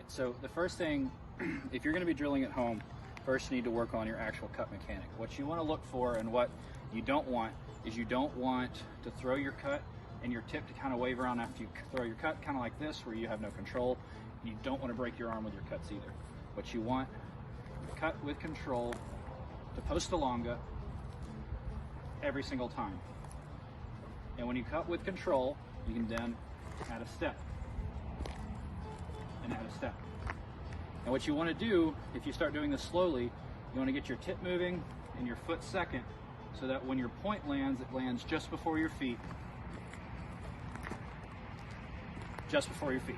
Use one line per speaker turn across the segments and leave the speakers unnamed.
So the first thing, if you're going to be drilling at home, first you need to work on your actual cut mechanic. What you want to look for and what you don't want is you don't want to throw your cut and your tip to kind of wave around after you throw your cut, kind of like this, where you have no control. You don't want to break your arm with your cuts either. What you want, cut with control to post longa every single time. And when you cut with control, you can then add a step and add a step. And what you want to do, if you start doing this slowly, you want to get your tip moving and your foot second, so that when your point lands, it lands just before your feet. Just before your feet.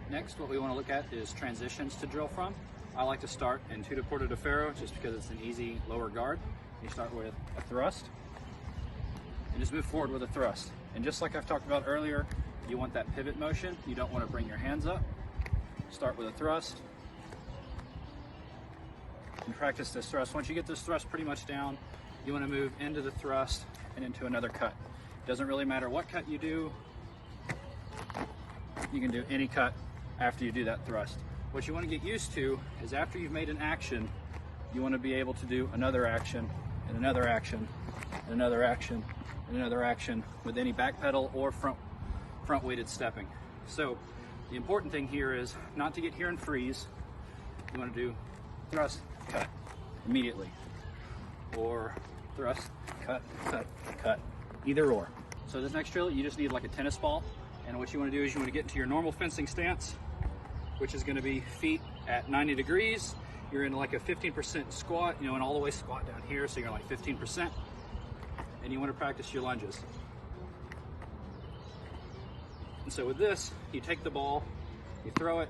Next, what we want to look at is transitions to drill from. I like to start in tuta porta de ferro just because it's an easy lower guard. You start with a thrust and just move forward with a thrust. And just like I've talked about earlier, you want that pivot motion. You don't want to bring your hands up. Start with a thrust and practice this thrust. Once you get this thrust pretty much down, you want to move into the thrust and into another cut. Doesn't really matter what cut you do. You can do any cut after you do that thrust. What you want to get used to is after you've made an action, you want to be able to do another action and another action and another action and another action with any back pedal or front weighted stepping. So the important thing here is not to get here and freeze. You want to do thrust, cut immediately, or thrust, cut, cut, cut, either or. So this next drill, you just need like a tennis ball. And what you want to do is you want to get into your normal fencing stance, which is going to be feet at 90 degrees. You're in like a 15% squat, and all the way squat down here, so you're like 15%. And you want to practice your lunges. And so with this, you take the ball, you throw it,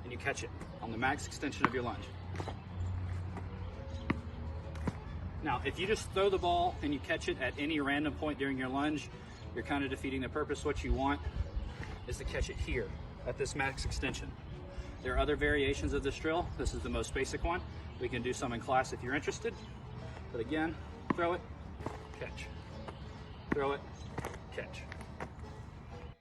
and you catch it on the max extension of your lunge. Now, if you just throw the ball and you catch it at any random point during your lunge, you're kind of defeating the purpose. What you want is to catch it here at this max extension. There are other variations of this drill. This is the most basic one. We can do some in class if you're interested. But again, throw it, catch. Throw it, catch.